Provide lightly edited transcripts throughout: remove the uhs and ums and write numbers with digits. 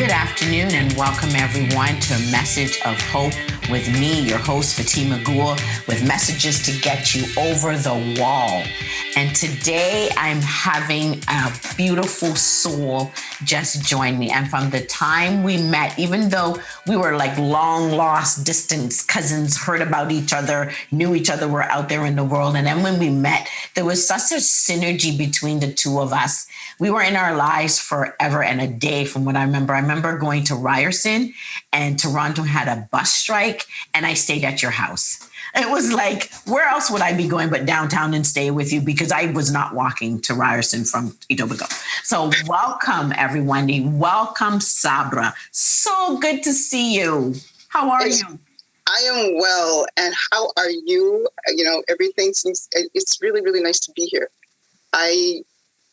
Good afternoon and welcome everyone to a message of hope with me, your host, Fatima Gould, with messages to get you over the wall. And today I'm having a beautiful soul just join me. And from the time we met, even though we were like long lost distance cousins, heard about each other, knew each other, were out there in the world. And then when we met, there was such a synergy between the two of us. We were in our lives forever and a day from what I remember. I remember going to Ryerson and Toronto had a bus strike and I stayed at your house. It was like, where else would I be going but downtown and stay with you because I was not walking to Ryerson from Etobicoke. So welcome, everyone. Welcome, Sabra. So good to see you. How are you? I am well. And how are you? You know, everything seems, it's really, really nice to be here. I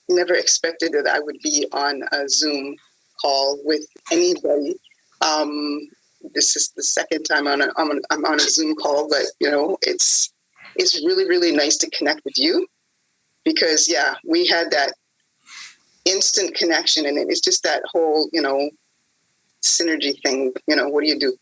never expected that I would be on a Zoom call with anybody. This is the second time I'm on a Zoom call, but you know, it's really, really nice to connect with you because we had that instant connection and it's just that whole, you know, synergy thing. You know, what do you do?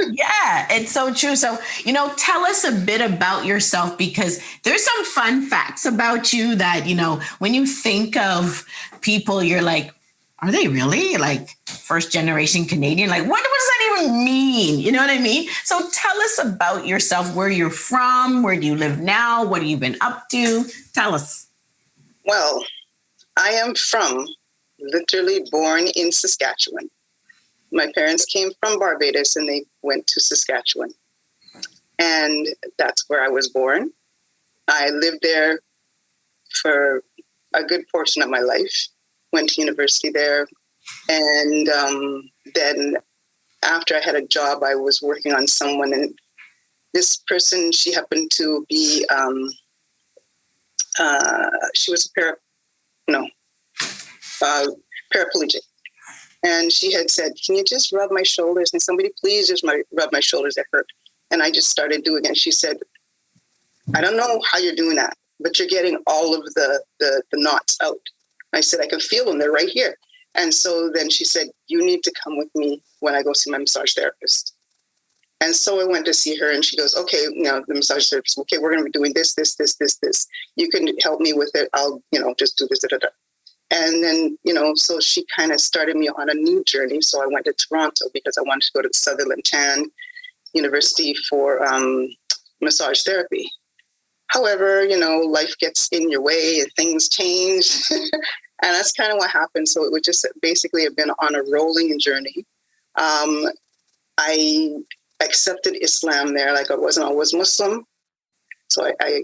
Yeah, it's so true. So, you know, tell us a bit about yourself because there's some fun facts about you that, you know, when you think of people, you're like, are they really like first generation Canadian? Like, what does that even mean? You know what I mean? So tell us about yourself, where you're from, where do you live now? What have you been up to? Tell us. Well, I am literally born in Saskatchewan. My parents came from Barbados and they went to Saskatchewan. And that's where I was born. I lived there for a good portion of my life. Went to university there. And then after I had a job, I was working on someone. And this person, she happened to be, she was paraplegic. And she had said, can you just rub my shoulders? And somebody, please just rub my shoulders, that hurt. And I just started doing it. And she said, I don't know how you're doing that, but you're getting all of the knots out. I said, I can feel them. They're right here. And so then she said, you need to come with me when I go see my massage therapist. And so I went to see her and she goes, okay, you know, the massage therapist, okay, we're going to be doing this. You can help me with it. I'll, you know, just do this. And then, you know, so she kind of started me on a new journey. So I went to Toronto because I wanted to go to Sutherland Chan University for massage therapy. However, you know, life gets in your way and things change. And that's kind of what happened. So it would just basically have been on a rolling journey. I accepted Islam there. Like I wasn't always Muslim. So I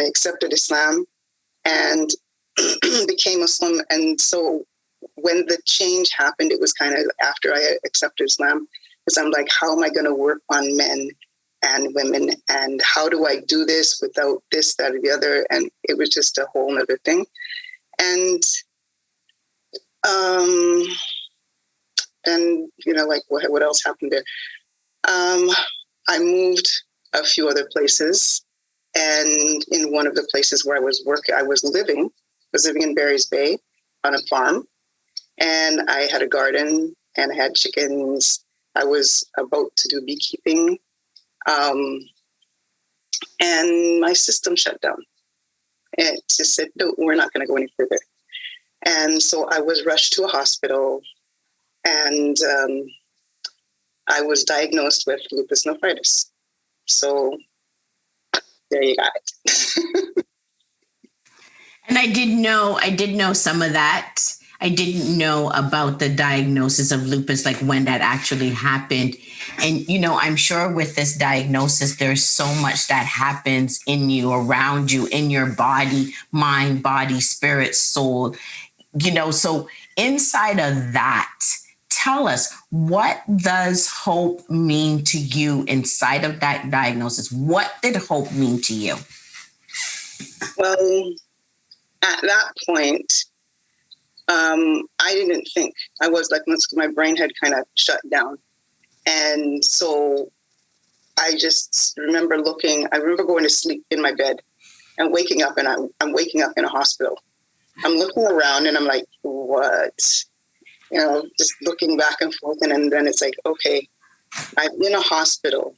accepted Islam and became Muslim. And so when the change happened, it was kind of after I accepted Islam, because I'm like, how am I going to work on men and women? And how do I do this without this, that, or the other? And it was just a whole nother thing. And then, you know, like what else happened there? I moved a few other places. And in one of the places where I was living in Barry's Bay on a farm. And I had a garden and I had chickens. I was about to do beekeeping. And my system shut down. It just said, no, we're not going to go any further. And so I was rushed to a hospital and I was diagnosed with lupus nephritis. So there you got it. And I did know some of that. I didn't know about the diagnosis of lupus, like when that actually happened. And, you know, I'm sure with this diagnosis, there's so much that happens in you, around you, in your body, mind, body, spirit, soul, you know, so inside of that, tell us, what does hope mean to you inside of that diagnosis? What did hope mean to you? Well, at that point, I didn't think. I was like, my brain had kind of shut down. And so I just remember going to sleep in my bed and waking up, and I'm waking up in a hospital. I'm looking around and I'm like, what? just looking back and forth. And then it's like, okay, I'm in a hospital.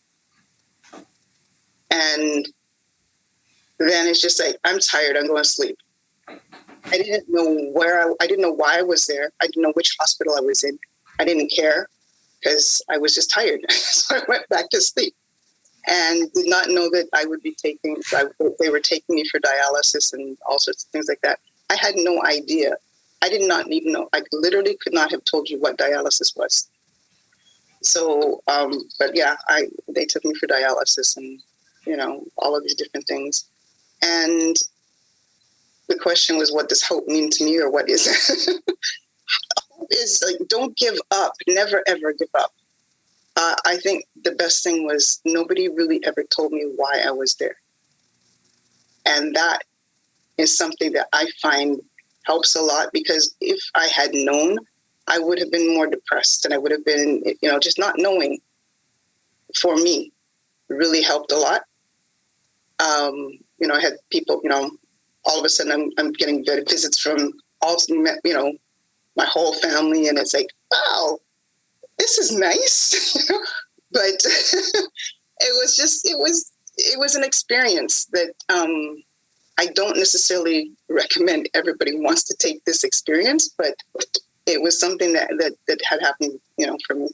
And then it's just like, I'm tired, I'm going to sleep. I didn't know I didn't know why I was there. I didn't know which hospital I was in. I didn't care because I was just tired. So I went back to sleep and did not know that they were taking me for dialysis and all sorts of things like that. I had no idea. I did not even know. I literally could not have told you what dialysis was. So, but yeah, they took me for dialysis and, all of these different things. And the question was, what does hope mean to me, or what is it? Hope is like, don't give up. Never, ever give up. I think the best thing was nobody really ever told me why I was there. And that is something that I find helps a lot, because if I had known, I would have been more depressed, and I would have been, just not knowing for me really helped a lot. I had people, all of a sudden I'm getting visits from my whole family, and it's like, wow, this is nice. But it was an experience that I don't necessarily recommend everybody wants to take this experience, but it was something that had happened, for me.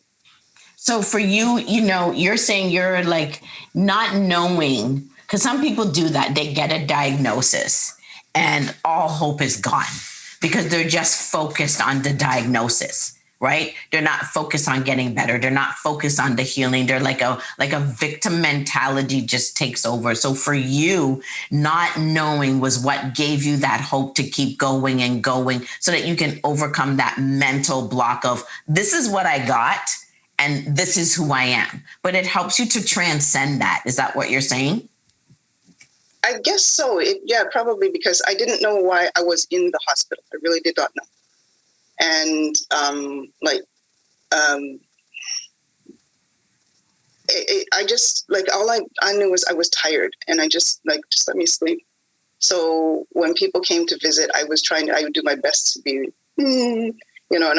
So for you, you're saying you're like not knowing, because some people do that. They get a diagnosis and all hope is gone because they're just focused on the diagnosis, right? They're not focused on getting better. They're not focused on the healing. They're like a victim mentality just takes over. So for you, not knowing was what gave you that hope to keep going and going so that you can overcome that mental block of, this is what I got and this is who I am. But it helps you to transcend that. Is that what you're saying? I guess so. Probably, because I didn't know why I was in the hospital. I really did not know. And I just all I knew was I was tired, and I just let me sleep. So when people came to visit, I would do my best to be, and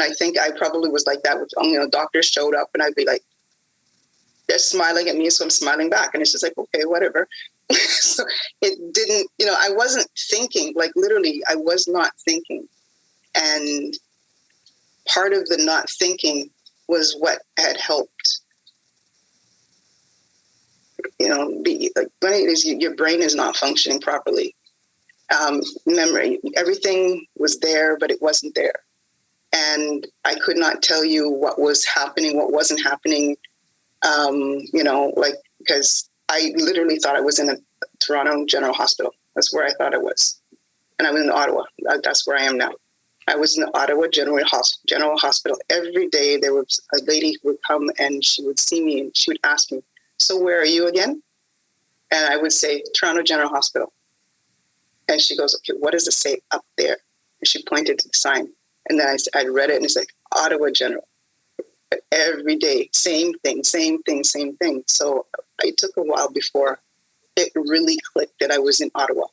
I think I probably was like that with, doctors showed up and I'd be like, they're smiling at me, so I'm smiling back. And it's just like, okay, whatever. So it didn't, I wasn't thinking, literally, I was not thinking. And part of the not thinking was what had helped. When it is, your brain is not functioning properly. Memory, everything was there, but it wasn't there. And I could not tell you what was happening, what wasn't happening, because I literally thought I was in a Toronto General Hospital. That's where I thought I was. And I was in Ottawa. That's where I am now. I was in the Ottawa General Hospital. Every day there was a lady who would come and she would see me and she would ask me, so where are you again? And I would say, Toronto General Hospital. And she goes, okay, what does it say up there? And she pointed to the sign. And then I read it and it's like, Ottawa General. But every day, same thing. So it took a while before it really clicked that I was in Ottawa.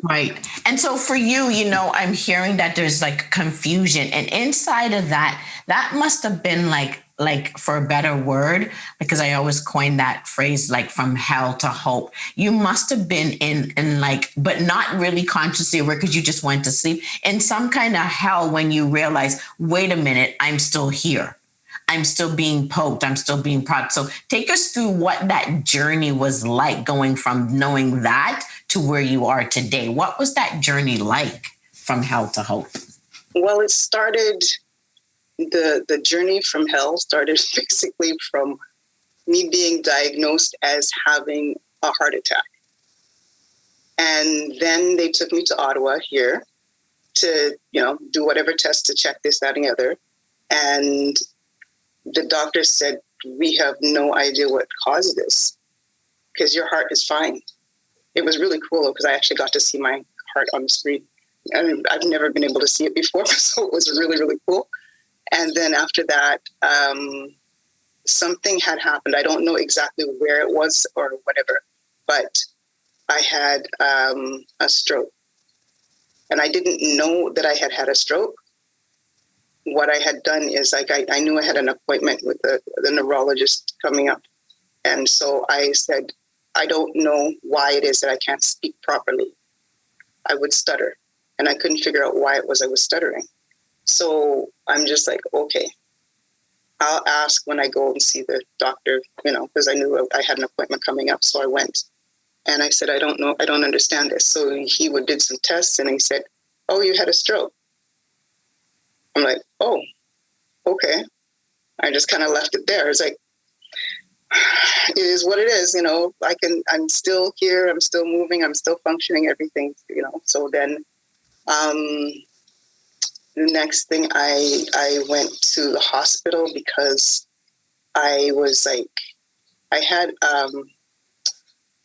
Right. And so for you, I'm hearing that there's confusion. And inside of that must have been like for a better word, because I always coin that phrase, from hell to hope. You must have been in but not really consciously aware because you just went to sleep, in some kind of hell when you realize, wait a minute, I'm still here. I'm still being poked. I'm still being prodded. So take us through what that journey was like, going from knowing that to where you are today. What was that journey like from hell to hope? Well, it started, the journey from hell started basically from me being diagnosed as having a heart attack. And then they took me to Ottawa here to, do whatever test to check this, that, and the other. And the doctor said, we have no idea what caused this because your heart is fine. It was really cool because I actually got to see my heart on the screen. And I've never been able to see it before, so it was really, really cool. And then after that, something had happened. I don't know exactly where it was or whatever, but I had a stroke. And I didn't know that I had had a stroke. what I had done is like, I knew I had an appointment with the neurologist coming up. And so I said, I don't know why it is that I can't speak properly. I would stutter, and I couldn't figure out why it was I was stuttering. So I'm just like, okay, I'll ask when I go and see the doctor, because I knew I had an appointment coming up. So I went, and I said, I don't know, I don't understand this. So he did some tests, and he said, oh, you had a stroke. I'm like, oh, okay. I just kind of left it there. It's like, it is what it is, I'm still here, I'm still moving, I'm still functioning, everything, So then the next thing I went to the hospital because I was like, I had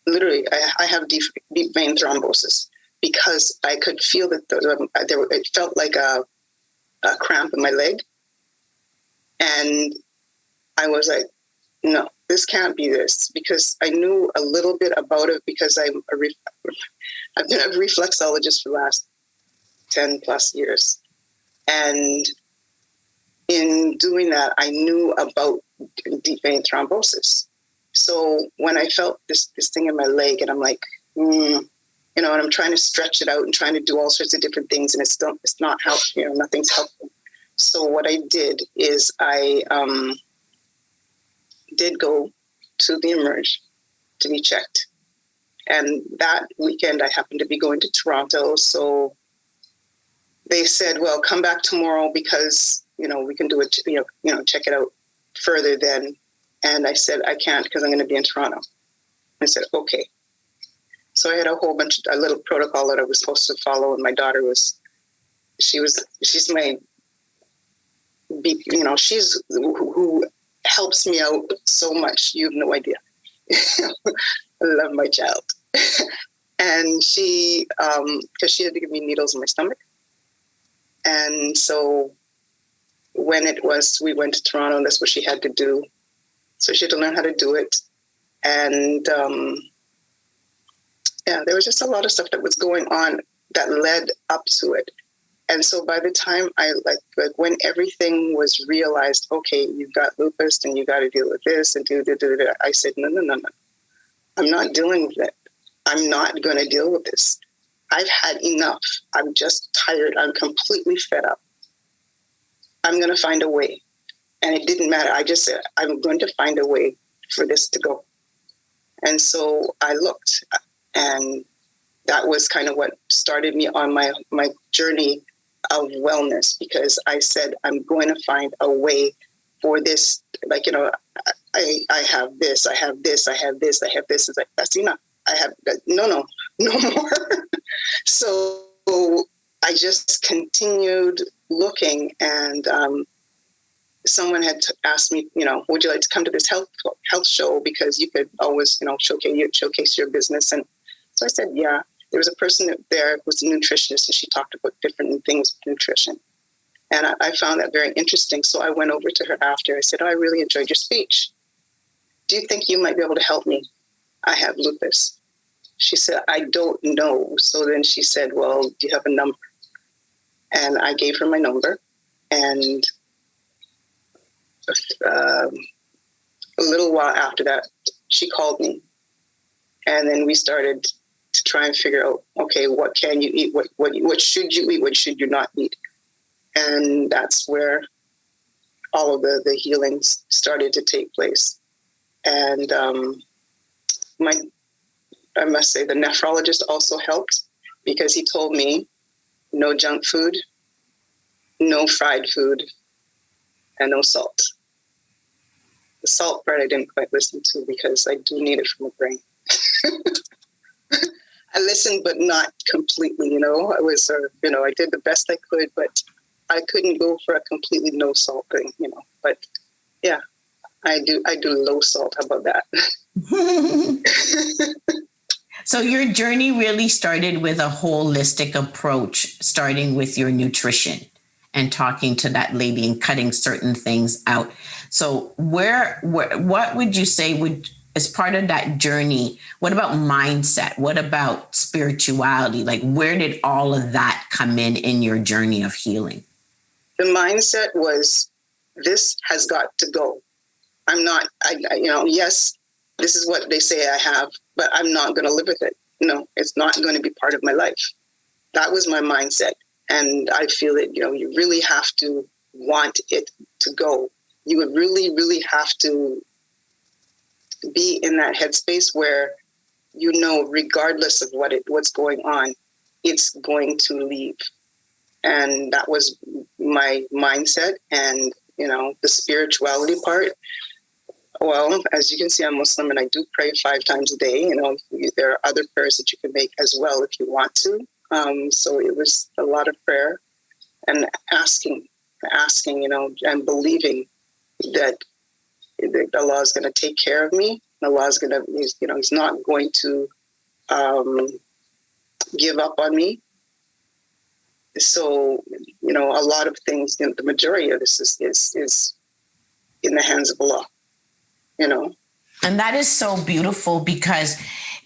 literally, I have deep vein thrombosis because I could feel that it felt like a cramp in my leg. And I was like, no, this can't be this, because I knew a little bit about it because I've been a reflexologist for the last 10 plus years. And in doing that, I knew about deep vein thrombosis. So when I felt this thing in my leg, and I'm like, and I'm trying to stretch it out and trying to do all sorts of different things, and it's not helpful, nothing's helpful. So what I did is I did go to the Emerge to be checked. And that weekend I happened to be going to Toronto. So they said, well, come back tomorrow because, we can do it, check it out further then. And I said, I can't because I'm going to be in Toronto. I said, okay. So I had a little protocol that I was supposed to follow. And my daughter she's my, she's who helps me out so much. You have no idea. I love my child. And she, because she had to give me needles in my stomach. And so when we went to Toronto, that's what she had to do. So she had to learn how to do it. And there was just a lot of stuff that was going on that led up to it. And so by the time I when everything was realized, okay, you've got lupus and you got to deal with this and do. I said, no. I'm not dealing with it. I'm not going to deal with this. I've had enough. I'm just tired. I'm completely fed up. I'm going to find a way. And it didn't matter. I just said, I'm going to find a way for this to go. And so I looked, and that was kind of what started me on my journey of wellness, because I said, I'm going to find a way for this. I have this, I have this, I have this, I have this. It's like, that's enough. I have no more. So I just continued looking, and someone had asked me, would you like to come to this health show, because you could always, showcase your business. And so I said, yeah. There was a person there who was a nutritionist, and she talked about different things with nutrition. And I found that very interesting. So I went over to her after. I said, I really enjoyed your speech. Do you think you might be able to help me? I have lupus. She said, I don't know. So then she said, well, do you have a number? And I gave her my number. And a little while after that, she called me. And then we started to try and figure out, okay, what can you eat? What should you eat? What should you not eat? And that's where all of the healings started to take place. And I must say, the nephrologist also helped, because he told me no junk food, no fried food, and no salt. The salt part I didn't quite listen to, because I do need it for my brain. I listened, but not completely, I was, I did the best I could, but I couldn't go for a completely no salt thing, but yeah, I do low salt. How about that? So your journey really started with a holistic approach, starting with your nutrition and talking to that lady and cutting certain things out. So what would you say as part of that journey, what about mindset? What about spirituality? Like, where did all of that come in your journey of healing? The mindset was, this has got to go. I'm not, yes, this is what they say I have, but I'm not going to live with it. No, it's not going to be part of my life. That was my mindset. And I feel that, you really have to want it to go. You would really, really have to be in that headspace where, regardless of what's going on, it's going to leave. And that was my mindset. And, the spirituality part. Well, as you can see, I'm Muslim and I do pray 5 times a day. There are other prayers that you can make as well if you want to. So it was a lot of prayer and asking, and believing that Allah is going to take care of me. Allah is going to, He's not going to give up on me. So, a lot of things, the majority of this is in the hands of Allah, And that is so beautiful, because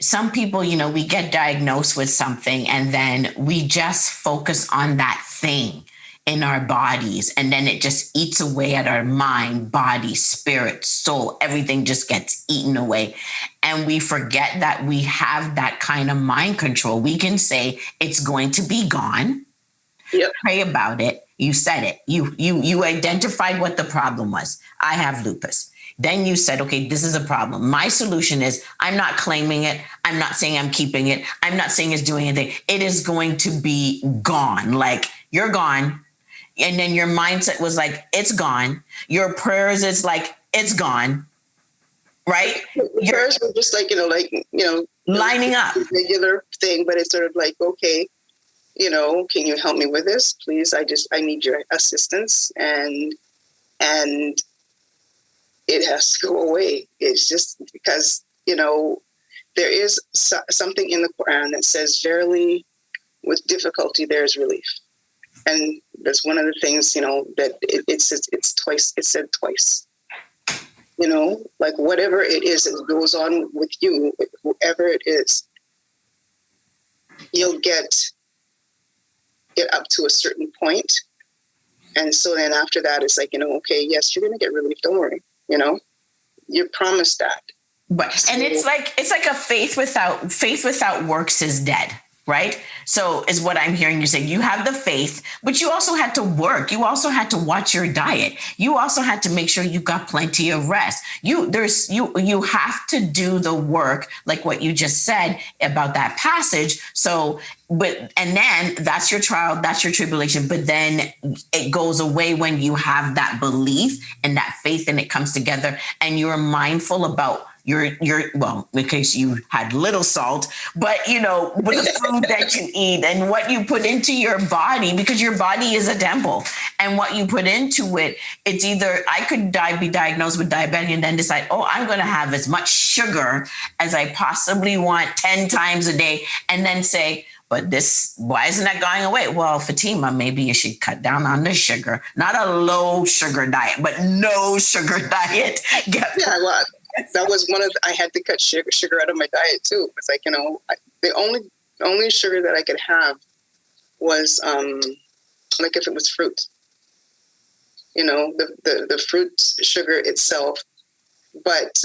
some people, we get diagnosed with something and then we just focus on that thing in our bodies, and then it just eats away at our mind, body, spirit, soul. Everything just gets eaten away. And we forget that we have that kind of mind control. We can say it's going to be gone. Yep. Pray about it. You said it. You identified what the problem was. I have lupus. Then you said, okay, this is a problem. My solution is, I'm not claiming it. I'm not saying I'm keeping it. I'm not saying it's doing anything. It is going to be gone. Like, you're gone. And then your mindset was like, it's gone. Your prayers, it's like, it's gone. Right? Your prayers were just like, lining up. Regular thing, but it's sort of like, okay, can you help me with this, please? I need your assistance, and it has to go away. It's just because, there is something in the Quran that says, verily, with difficulty, there's relief. And that's one of the things, that it's twice, it said twice, like whatever it is that goes on with you, whoever it is, you'll get it up to a certain point. And so then after that, it's like, okay, yes, you're going to get relief. Don't worry. You're promised that. But, and it's like a faith without works is dead. Right? So is what I'm hearing you say. You have the faith, but you also had to work. You also had to watch your diet. You also had to make sure you got plenty of rest. You have to do the work, like what you just said about that passage. So, and then that's your trial, that's your tribulation. But then it goes away when you have that belief and that faith, and it comes together, and you're mindful about well, in case you had little salt, but with the food that you eat and what you put into your body, because your body is a temple, and what you put into it, it's either I could be diagnosed with diabetes and then decide, I'm going to have as much sugar as I possibly want 10 times a day, and then say, but why isn't that going away? Well, Fatima, maybe you should cut down on the sugar, not a low sugar diet, but no sugar diet. Well, that was I had to cut sugar out of my diet too. It's like, the only sugar that I could have was, like if it was fruit, the fruit sugar itself. But,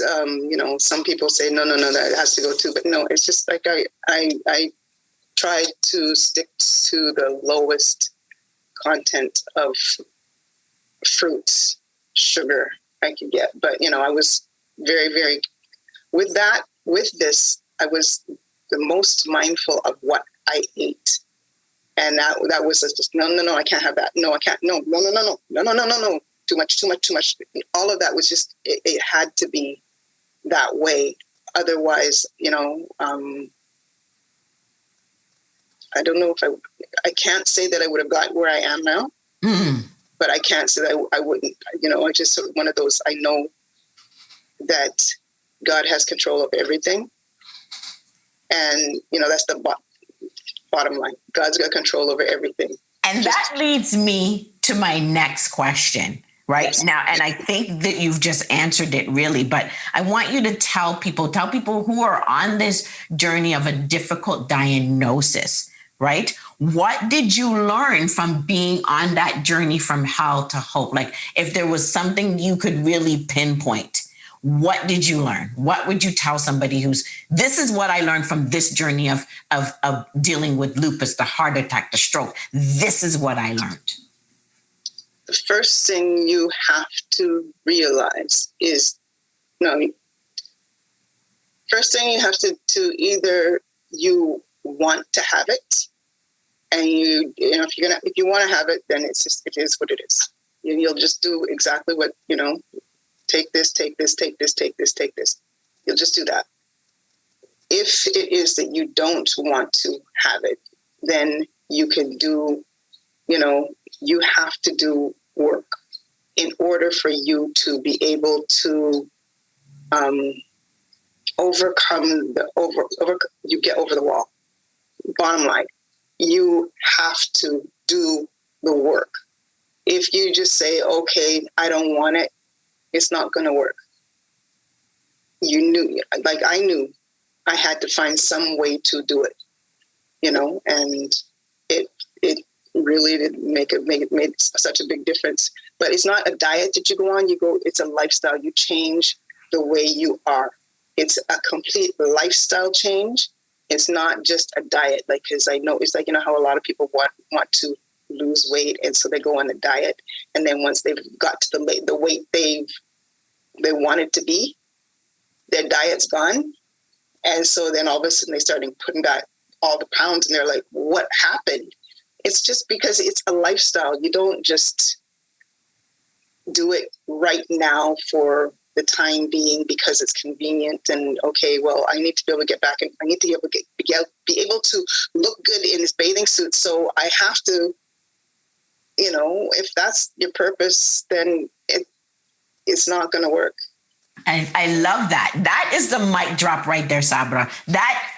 some people say, no, that has to go too. But no, it's just like, I tried to stick to the lowest content of fruit sugar I could get. But, I was very, very, with this, I was the most mindful of what I ate. And that was just, no, I can't have that. No, I can't. No. Too much. All of that was just, it had to be that way. Otherwise, I don't know if I can't say that I would have gotten where I am now, but I can't say that I wouldn't, I just sort of one of those, I know that God has control of everything. And, that's the bottom line. God's got control over everything. And that leads me to my next question right yes. now. And I think that you've just answered it really, but I want you to tell people who are on this journey of a difficult diagnosis, right? What did you learn from being on that journey from hell to hope? Like, if there was something you could really pinpoint, what did you learn? What would you tell somebody this is what I learned from this journey of dealing with lupus, the heart attack, the stroke. This is what I learned. The first thing you have to realize is, first thing you have to either you want to have it, and if you want to have it, then it is what it is. You'll just do exactly what, take this, take this, take this, take this, take this. You'll just do that. If it is that you don't want to have it, then you can do, you have to do work in order for you to be able to you get over the wall. Bottom line, you have to do the work. If you just say, okay, I don't want it, it's not going to work. I knew I had to find some way to do it, and it really did made such a big difference. But it's not a diet that you go on. It's a lifestyle. You change the way you are. It's a complete lifestyle change. It's not just a diet. Because I know it's how a lot of people want to lose weight, and so they go on a diet, and then once they've got to the weight they wanted to be, their diet's gone, and so then all of a sudden they start putting back all the pounds, and they're like, what happened? It's just because it's a lifestyle. You don't just do it right now for the time being because it's convenient and okay, well, I need to be able to get back and I need to be able to look good in this bathing suit. So I have to, if that's your purpose, then it's not going to work. And I love that. That is the mic drop right there, Sabra. That,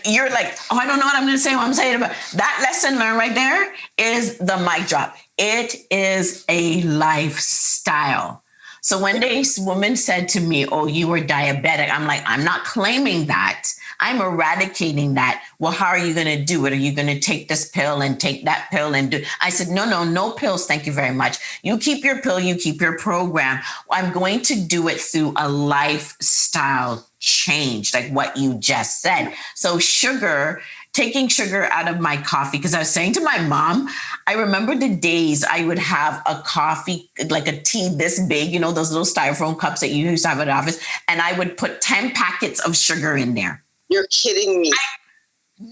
you're like, oh, I don't know what I'm going to say. What I'm saying about that lesson learned right there is the mic drop. It is a lifestyle. So when this woman said to me, oh, you were diabetic, I'm like, I'm not claiming that. I'm eradicating that. Well, how are you going to do it? Are you going to take this pill and take that pill and do? I said, no pills. Thank you very much. You keep your pill. You keep your program. I'm going to do it through a lifestyle change, like what you just said. So taking sugar out of my coffee, because I was saying to my mom, I remember the days I would have a coffee, like a tea this big, those little styrofoam cups that you used to have at the office, and I would put 10 packets of sugar in there. You're kidding me.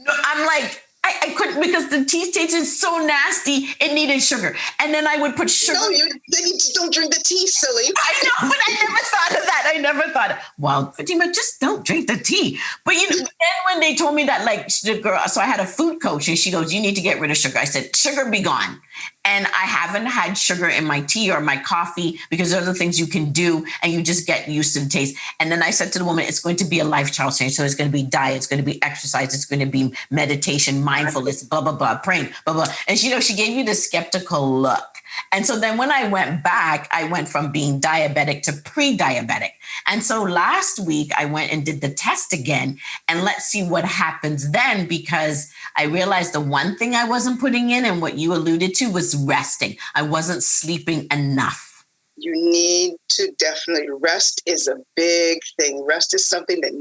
I'm like, I couldn't, because the tea tasted so nasty, it needed sugar. And then I would put sugar. No, then you just don't drink the tea, silly. I know, but I never thought of that. I never thought, well, Fatima, just don't drink the tea. But then when they told me that, the girl, so I had a food coach and she goes, you need to get rid of sugar. I said, sugar be gone. And I haven't had sugar in my tea or my coffee because those are the things you can do and you just get used to the taste. And then I said to the woman, it's going to be a lifestyle change. So it's going to be diet, it's going to be exercise, it's going to be meditation, mindfulness, blah, blah, blah, praying, blah, blah. And she gave you the skeptical look. And so then when I went back, I went from being diabetic to pre-diabetic. And so last week I went and did the test again, and let's see what happens then, because I realized the one thing I wasn't putting in, and what you alluded to, was resting. I wasn't sleeping enough. You need to definitely rest is a big thing. Rest is something that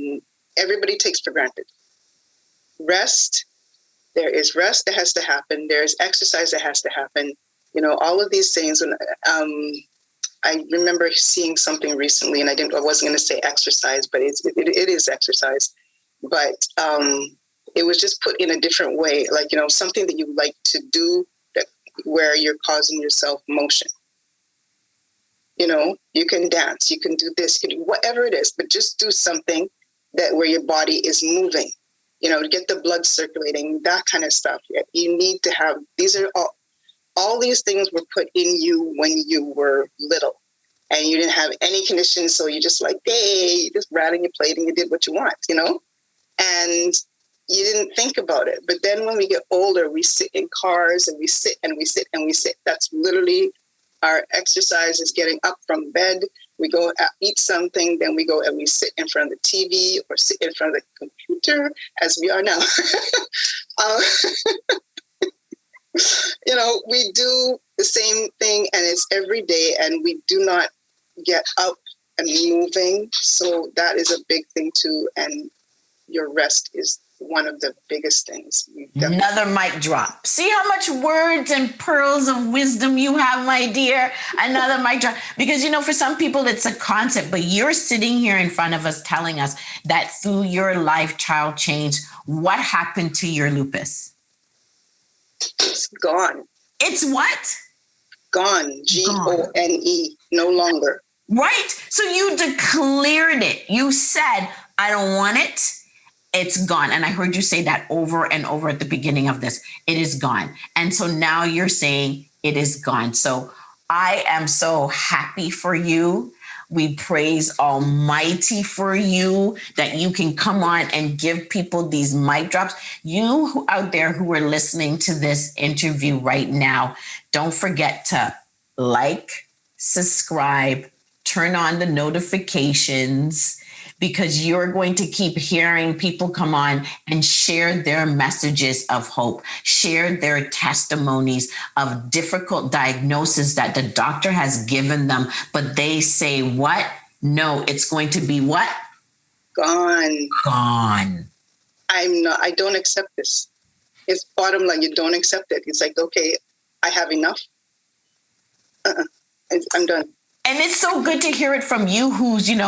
everybody takes for granted. Rest, there is rest that has to happen. There's exercise that has to happen. All of these things. And I remember seeing something recently, and I wasn't going to say exercise, but it is exercise. But it was just put in a different way, something that you like to do where you're causing yourself motion. You can dance, you can do this, you can do whatever it is, but just do something where your body is moving, to get the blood circulating, that kind of stuff. You need to have, these are all these things were put in you when you were little and you didn't have any conditions. So you just hey, you just rattled your plate and you did what you want, and you didn't think about it. But then when we get older, we sit in cars and we sit and we sit and we sit. That's literally our exercise, is getting up from bed. We go eat something, then we go and we sit in front of the TV or sit in front of the computer, as we are now. We do the same thing, and it's every day, and we do not get up and moving. So that is a big thing too. And your rest is one of the biggest things. Another mic drop. See how much words and pearls of wisdom you have, my dear? Another mic drop. Because, for some people it's a concept, but you're sitting here in front of us telling us that through your life child change, what happened to your lupus? It's gone. It's what? Gone. Gone. No longer. Right. So you declared it. You said, I don't want it. It's gone. And I heard you say that over and over at the beginning of this. It is gone. And so now you're saying it is gone. So I am so happy for you. We praise Almighty for you that you can come on and give people these mic drops. You out there who are listening to this interview right now, don't forget to like, subscribe, turn on the notifications, because you're going to keep hearing people come on and share their messages of hope, share their testimonies of difficult diagnosis that the doctor has given them. But they say, what? No, it's going to be what? Gone. Gone. I don't accept this. It's bottom line. You don't accept it. It's like, okay, I have enough. I'm done. And it's so good to hear it from you who's, you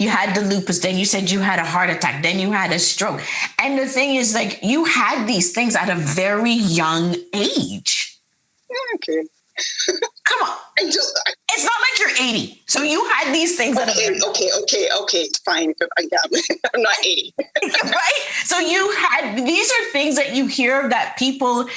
had the lupus, then you said you had a heart attack, then you had a stroke. And the thing is, like, you had these things at a very young age. Okay. Come on. It's not like you're 80. So you had these things. Okay. Fine. I'm not 80. Right? So these are things that you hear that people,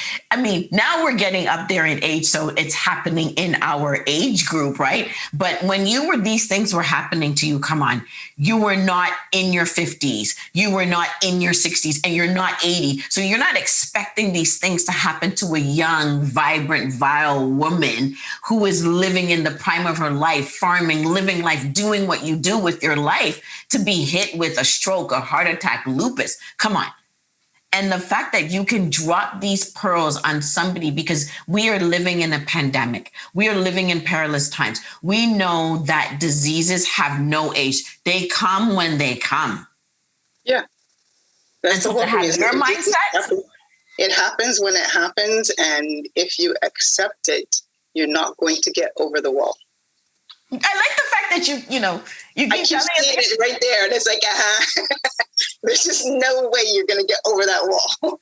now we're getting up there in age. So it's happening in our age group, right? But when these things were happening to you, come on, you were not in your 50s. You were not in your 60s, and you're not 80. So you're not expecting these things to happen to a young, vibrant, vile woman who is living in the prime of her life, farming, living life, doing what you do with your life, to be hit with a stroke, a heart attack, lupus. Come on. And the fact that you can drop these pearls on somebody, because we are living in a pandemic. We are living in perilous times. We know that diseases have no age. They come when they come. Yeah. That's the whole thing. Your mindset. It happens when it happens. And if you accept it, you're not going to get over the wall. I like the fact that you keep seeing it right there, and it's like, there's just no way you're going to get over that wall.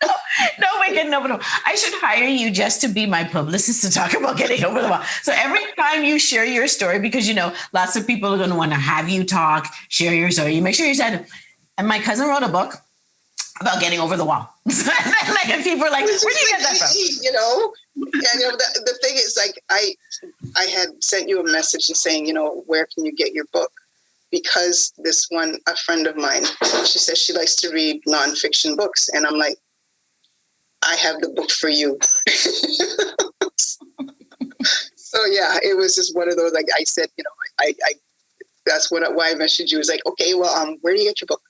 No way getting over the wall. I should hire you just to be my publicist to talk about getting over the wall. So every time you share your story, because lots of people are going to want to have you talk, share your story. You make sure you said, and my cousin wrote a book about getting over the wall. Like, and people are like, where do you get that from? The thing is, like, I had sent you a message saying, where can you get your book? Because a friend of mine, she says she likes to read nonfiction books. And I'm like, I have the book for you. So yeah, it was just one of those, like I said, I that's why I messaged you. It was like, okay, well, where do you get your book?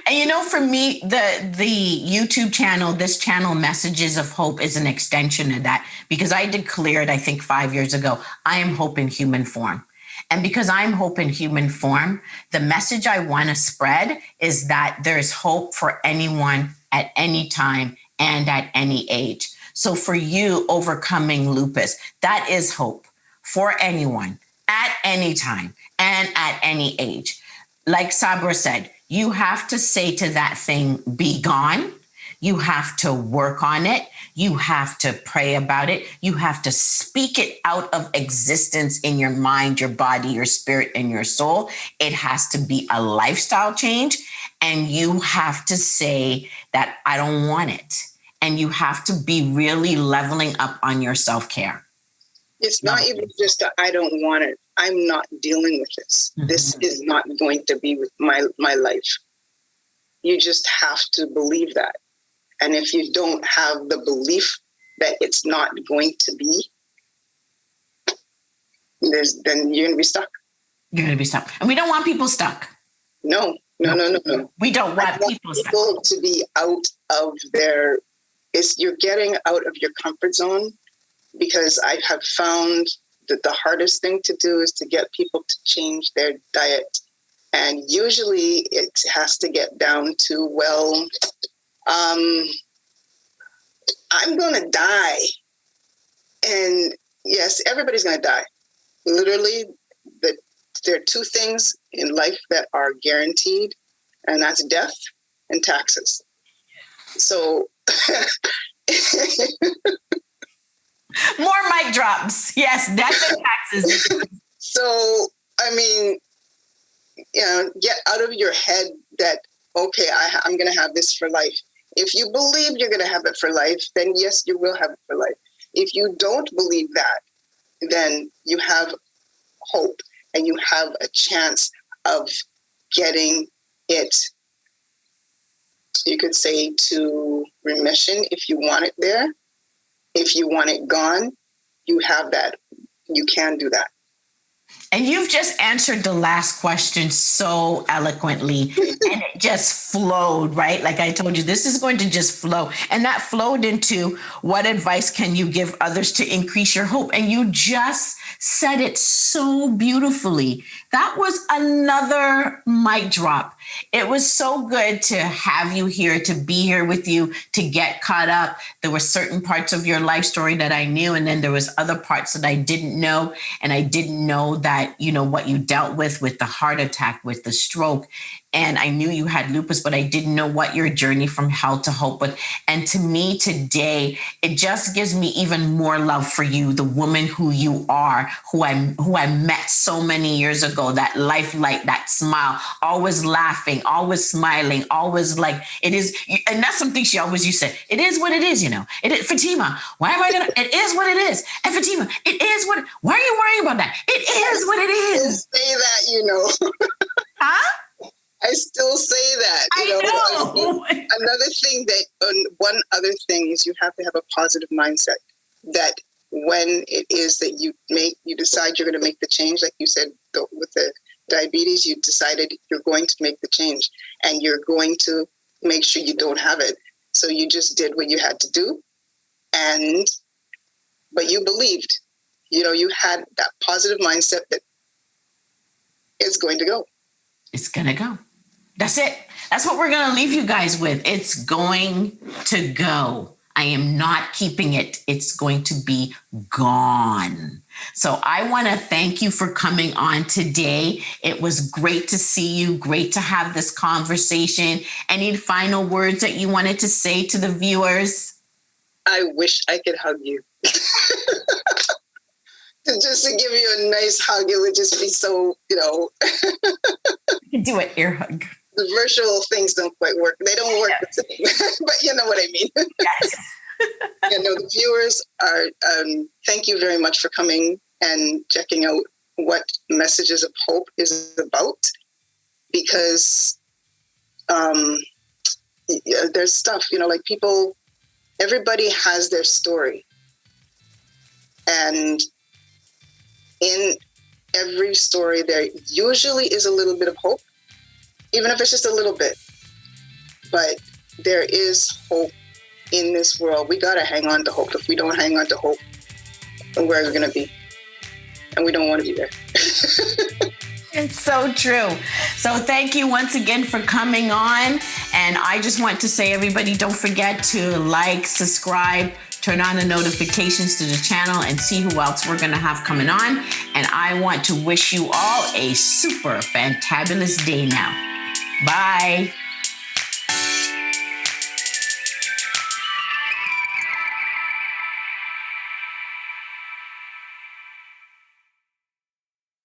And for me, the YouTube channel, this channel, Messages of Hope, is an extension of that, because I declared, I think 5 years ago, I am hope in human form. And because I'm hope in human form, the message I want to spread is that there's hope for anyone at any time and at any age. So for you, overcoming lupus, that is hope for anyone at any time and at any age. Like Sabra said, you have to say to that thing, be gone. You have to work on it. You have to pray about it. You have to speak it out of existence in your mind, your body, your spirit, and your soul. It has to be a lifestyle change. And you have to say that I don't want it. And you have to be really leveling up on your self-care. It's not even just that I don't want it. I'm not dealing with this. Mm-hmm. This is not going to be with my life. You just have to believe that. And if you don't have the belief that it's not going to be, then you're going to be stuck. You're going to be stuck. And we don't want people stuck. No. We don't want people stuck. To be out of their you're getting out of your comfort zone, because I have found that the hardest thing to do is to get people to change their diet. And usually it has to get down to, well, I'm going to die. And yes, everybody's going to die. Literally, there are two things in life that are guaranteed, and that's death and taxes. So more mic drops. Yes, death and taxes. So, I mean, get out of your head that, okay, I'm going to have this for life. If you believe you're going to have it for life, then yes, you will have it for life. If you don't believe that, then you have hope and you have a chance of getting it, you could say, to remission if you want it there. If you want it gone, you have that. You can do that. And you've just answered the last question so eloquently, and it just flowed, right? Like I told you, this is going to just flow. And that flowed into, what advice can you give others to increase your hope? And you just said it so beautifully. That was another mic drop. It was so good to have you here, to be here with you, to get caught up. There were certain parts of your life story that I knew, and then there was other parts that I didn't know. And I didn't know that, what you dealt with the heart attack, with the stroke. And I knew you had lupus, but I didn't know what your journey from health to hope was. And to me today, it just gives me even more love for you, the woman who you are, who I met so many years ago, that life light, that smile, always laughing, always smiling, always like it is. And that's something she always used to say, it is what it is, It is, Fatima, why am I going to, it is what it is. And Fatima, it is what, why are you worrying about that? It is what it is. Say that, Huh? I still say that. I know. One other thing is you have to have a positive mindset, that when it is that you decide you're going to make the change, like you said, with the diabetes, you decided you're going to make the change and you're going to make sure you don't have it. So you just did what you had to do. But you believed, you had that positive mindset that it's going to go. It's going to go. That's it. That's what we're going to leave you guys with. It's going to go. I am not keeping it. It's going to be gone. So I want to thank you for coming on today. It was great to see you. Great to have this conversation. Any final words that you wanted to say to the viewers? I wish I could hug you. Just to give you a nice hug, it would just be so, You can do an ear hug. The virtual things don't quite work. They don't work the same, but you know what I mean. Yes. The viewers are, thank you very much for coming and checking out what Messages of Hope is about, because there's stuff, like people, everybody has their story. And in every story, there usually is a little bit of hope, even if it's just a little bit. But there is hope in this world. We got to hang on to hope. If we don't hang on to hope, then where are we going to be? And we don't want to be there. It's so true. So thank you once again for coming on. And I just want to say, everybody, don't forget to like, subscribe, turn on the notifications to the channel, and see who else we're going to have coming on. And I want to wish you all a super fantabulous day now. Bye.